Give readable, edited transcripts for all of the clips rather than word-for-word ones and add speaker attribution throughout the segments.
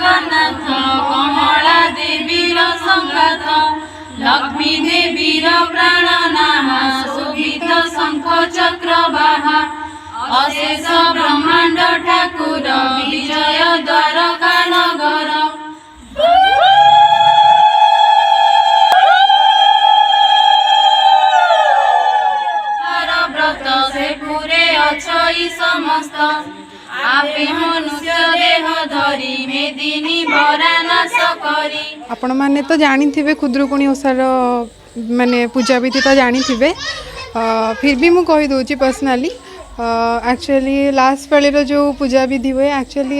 Speaker 1: जगन्नाथ कमला देवीर संघात लक्ष्मी देवीर प्राणनाहा शोभित शंख चक्रवाहा अशेष ब्रह्मांड ठाकुर विजय द्वारका नगर व्रत से पूरे अछई समस्त आपे मनुष्य देह धरी मेदिनी भरानाश करी।
Speaker 2: आपण माने तो जानी थिबे खुद्रुकुणी ओसार माने पूजा विधि तो जानी थिबे फिर भी मु कहि दोची पर्सनली एक्चुअली लास्ट पाळीर जो पूजा विधि हुए एक्चुअली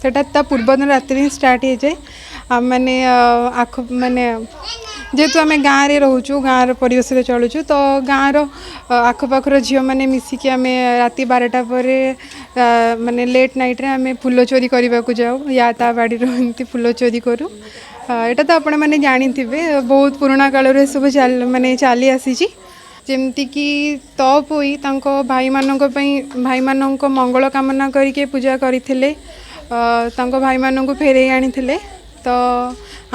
Speaker 2: सेटा ता पूर्वदिन रात्रि स्टार्ट हो जाए माने आख माने जेहेतु आम गाँव में रोचु गाँव परिवेश चलुचु तो गाँव आखपाखर झील मैंने मिसिकी आम राति 12टा पर माने लेट नाइट रे आम फूल चोरी करने को जाऊ या ता बाड़ी एमती फूल चोरी करूँ यहाँ तो आपण मैंने जानी थे बहुत पुराणा काल सब माने चली आसी जमती कि तप हुई भाई भाई मंगल कामना करके पूजा करते भाई मानू फेरे आनी तो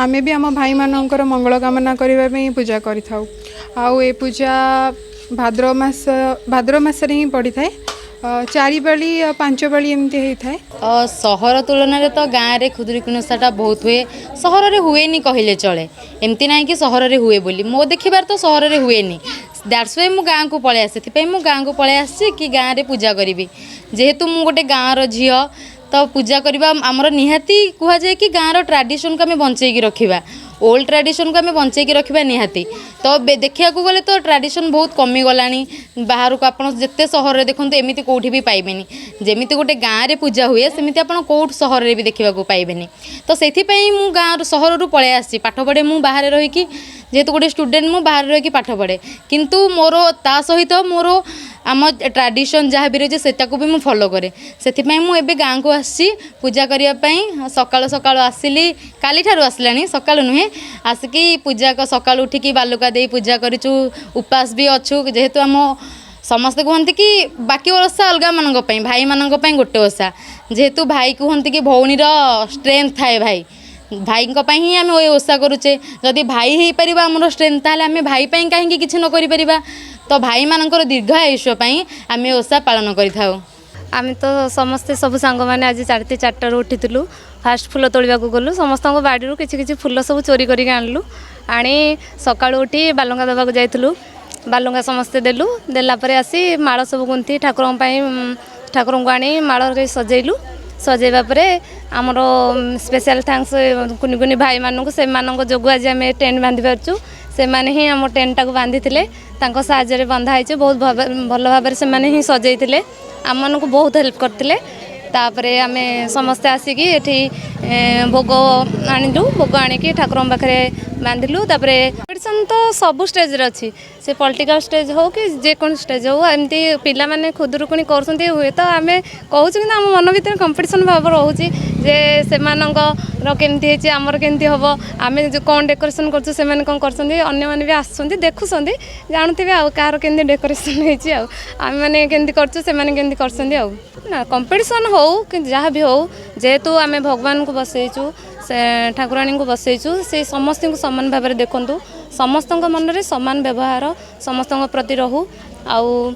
Speaker 2: आमे भी आम भाई मानकर मंगल कामना करने पूजा करि थाउ आउ ए पूजा भाद्रव मास ही पड़ी थाए 4 पाली 5 पाली एमती होता है।
Speaker 3: सहर तुलन तो गाँव में खुदुरुकुणी ओषाटा बहुत हुए सहर में हुए नहीं कहले चले एमती ना कि सहर में हुए बोली मो देखबार तो सहर में हुए नहीं दैट्स वाई मु गाँव को पलि आसी मु गाँव को पलि आसी कि गाँव में पूजा करी जेहेतु मु गोटे गाँव झी तो पूजा करवा आमर निहाती कह जाए कि गाँव ट्रेडिशन को आम बंचेकी रखा ओल्ड ट्रेडिशन को आम बंचेकी रखा निहाती तो देखा गले तो ट्रेडिशन बहुत कमी गला बाहर को आपड़ जिते सहर में देखते एमती कौटी भी पाइबेनी जमी गोटे गाँव में पूजा हुए सेमती आप कौट सहर में भी देखा पाइबेनी तो से मु गाँव सहर रू पलि आसी पाठ पढ़े मु बाहर रहीकि जेहेतु गोटे स्टूडेंट मु बाहर रही पाठ पढ़े किंतु मोर ता सहित मोर आम ट्रेडिशन जहाँ भी रही सेटा को भी मुझे फॉलो करे से मुझे गाँव को आसी पूजा करने सकाल सकाल आसिली काली ठारू आसलानी सकाल नुहे आसिकी पूजा सकाल उठिकी बालुका दे पूजा करूँ उपास भी अच्छु जेहेतु आम समस्ते कहते कि बाकी ओषा अलग मानों भाई मानों गोटे ओषा जेहेतु भाई कहते कि भौणीर स्ट्रेंथ थाए भाई ही आम ओषा करुचे जदि भाई हो पार आम स्ट्रेंथ ताल आम भाई कहीं किसी न कर तो भाई मानकर दीर्घ आयुष्य आम ओषा पालन करें
Speaker 4: आम तो समस्ते सब सांग मैंने आज 4:30 उठीलु फास्ट फूल तोड़ा गलु समस्त बाड़ी किसी फूल सब चोरी करके आणलु आनी सका उठी बालुंगा देवाक जाइलु बालुंगा समस्ते देलु देलापर आसी माड़ सब गुंथी ठाकुर को आनी माड़ सजेलु सजेबा परे आमर स्पेशल थैंक्स कुनी कुनी भाई मानू से जो आज आम टेंट बांधि पार्चु से माने ही आम टेंट टाक बांधि साहाय्य बंधा है बहुत भल भाव से ही सजेते आम मन को बहुत हेल्प करते तापर आम समस्ते आसिकी एठी भोग आणिलु भोग आणिकी ठाकुर पाखे बांधिलु तापर कॉम्पिटिशन तो सबू स्टेज रे अच्छी से पॉलिटिकल स्टेज हो कि जेकोन स्टेज हो एमती पिला माने खुदुरुकुणी करछन्ती हुए तो आम कहूँ कि आम मन भीतर कंपटीशन भाव रोचे जे सेमानंकर केमती हेची आमर केमती हम आम जो कौन डेकोरेशन करछु सेमाने कौन करछन्ती अन्य माने भी आछन्ती देखुछन्ती जानुथिबे आ कार केमती डेकोरेशन हेची आ आम माने केमती करछु सेमाने केमती करछन्ती आ ना कंपटीशन हो कि जहाँ भी हो जेहेतु आम भगवान को बसैचु से ठाकुराणी को बसैचु से समस्त को समान भाव में देखु समस्त मन में सामान व्यवहार समस्त प्रति रहू आउ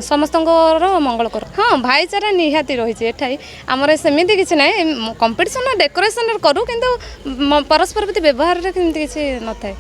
Speaker 4: समस्त मंगल कर हाँ भाईचारा निहाती रही है आमर सेमती किसी ना कंपटीशन डेकोरेशन करूँ किंतु परस्पर प्रति व्यवहार किसी न थाए।